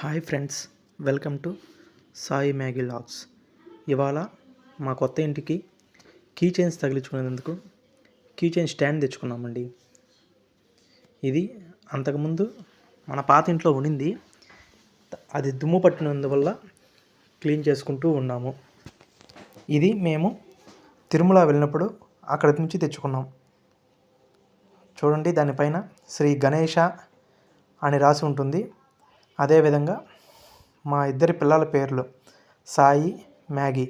Hi friends, welcome to Sai Maggie logs. ఇవాళ మా కొత్త ఇంటికి కీ చైన్స్ తగిలించుకునేందుకు కీ చైన్ స్టాండ్ తెచ్చుకున్నామండి. ఇది అంతకుముందు మన పాత ఇంట్లో ఉండింది. అది దుమ్ము పట్టినందువల్ల క్లీన్ చేసుకుంటూ ఉన్నాము. ఇది మేము తిరుమల వెళ్ళినప్పుడు అక్కడి నుంచి తెచ్చుకున్నాం. చూడండి, దానిపైన శ్రీ గణేష అని రాసి ఉంటుంది. అదేవిధంగా మా ఇద్దరి పిల్లల పేర్లు సాయి, మ్యాగీ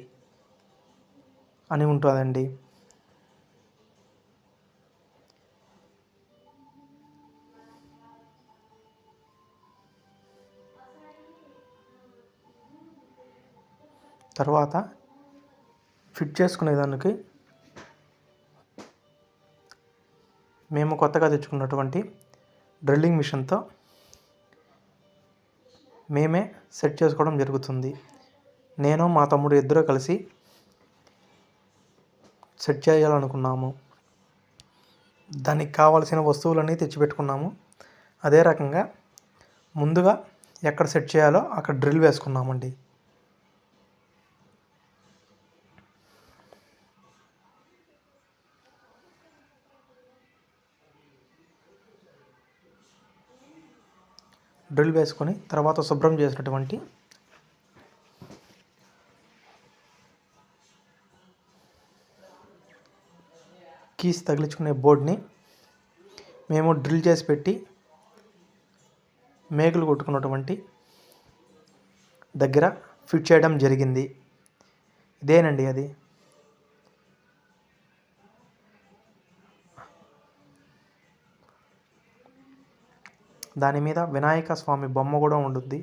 అని ఉంటుందండి. తర్వాత ఫిట్ చేసుకునేదానికి మేము కొత్తగా తెచ్చుకున్నటువంటి డ్రిల్లింగ్ మిషన్తో మేమే సెట్ చేసుకోవడం జరుగుతుంది. నేను మా తమ్ముడు ఇద్దరు కలిసి సెట్ చేయాలనుకున్నాము. దానికి కావాల్సిన వస్తువులన్నీ తెచ్చిపెట్టుకున్నాము. అదే రకంగా ముందుగా ఎక్కడ సెట్ చేయాలో అక్కడ డ్రిల్ వేసుకున్నామండి. డ్రిల్ వేసుకొని తర్వాత శుభ్రం చేసినటువంటి కీస్ తగిలించుకునే బోర్డ్ని మేము డ్రిల్ చేసి పెట్టి మేకులు కొట్టుకున్నటువంటి దగ్గర ఫిట్ చేయడం జరిగింది. ఇదేనండి అది. దాని మీద వినాయక స్వామి బొమ్మ కూడా ఉంటుంది.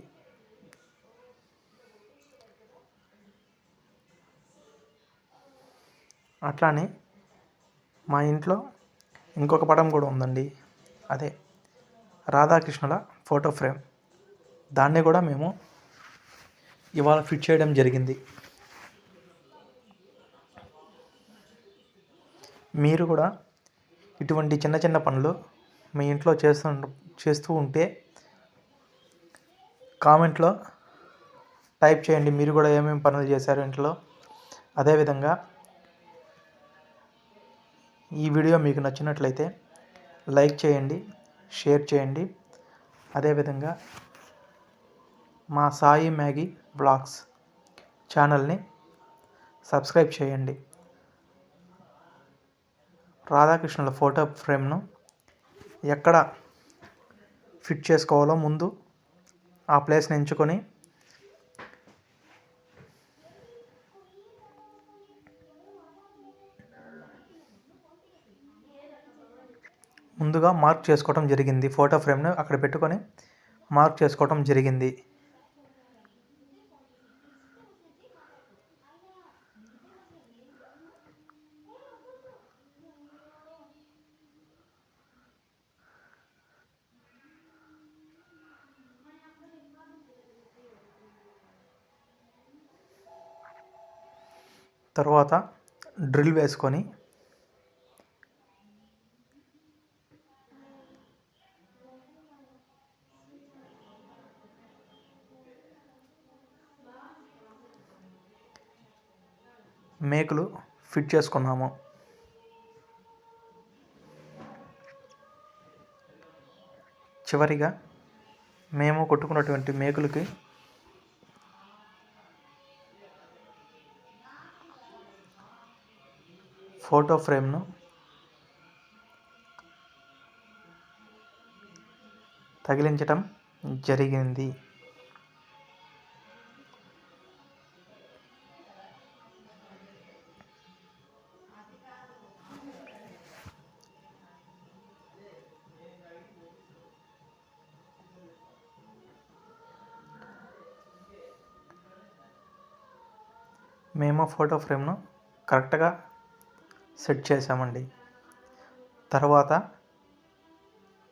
అట్లానే మా ఇంట్లో ఇంకొక పటం కూడా ఉందండి. అదే రాధాకృష్ణుల ఫోటో ఫ్రేమ్. దాన్ని కూడా మేము ఇవాళ ఫిట్ చేయడం జరిగింది. మీరు కూడా ఇటువంటి చిన్న చిన్న పనులు మీ ఇంట్లో చేస్తూ ఉంటే కామెంట్లో టైప్ చేయండి. మీరు కూడా ఏమేమి పనులు చేశారు ఇంట్లో. అదేవిధంగా ఈ వీడియో మీకు నచ్చినట్లయితే లైక్ చేయండి, షేర్ చేయండి. అదేవిధంగా మా సాయి మ్యాగీ బ్లాగ్స్ ఛానల్ని సబ్స్క్రైబ్ చేయండి. రాధాకృష్ణుల ఫోటో ఫ్రేమ్ను ఎక్కడ ఫిట్ చేసుకోవాలో ముందు ఆ ప్లేస్ని ఎంచుకొని ముందుగా మార్క్ చేసుకోవడం జరిగింది. ఫోటో ఫ్రేమ్ను అక్కడ పెట్టుకొని మార్క్ చేసుకోవడం జరిగింది. తర్వాత డ్రిల్ వేసుకొని మేకులు ఫిట్ చేసుకున్నాము. చివరిగా మేము కొట్టుకున్నటువంటి మేకులకి ఫోటో ఫ్రేమ్ను తగిలించటం జరిగింది. మేము ఫోటో ఫ్రేమ్ను కరెక్ట్గా సెట్ చేసామండి. తర్వాత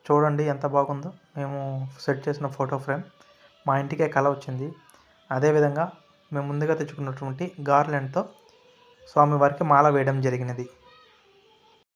చూడండి ఎంత బాగుందో. మేము సెట్ చేసిన ఫోటో ఫ్రేమ్ మా ఇంటికే కళ వచ్చింది. అదేవిధంగా మేము ముందుగా తెచ్చుకున్నటువంటి గార్లెండ్తో స్వామివారికి మాల వేయడం జరిగినది.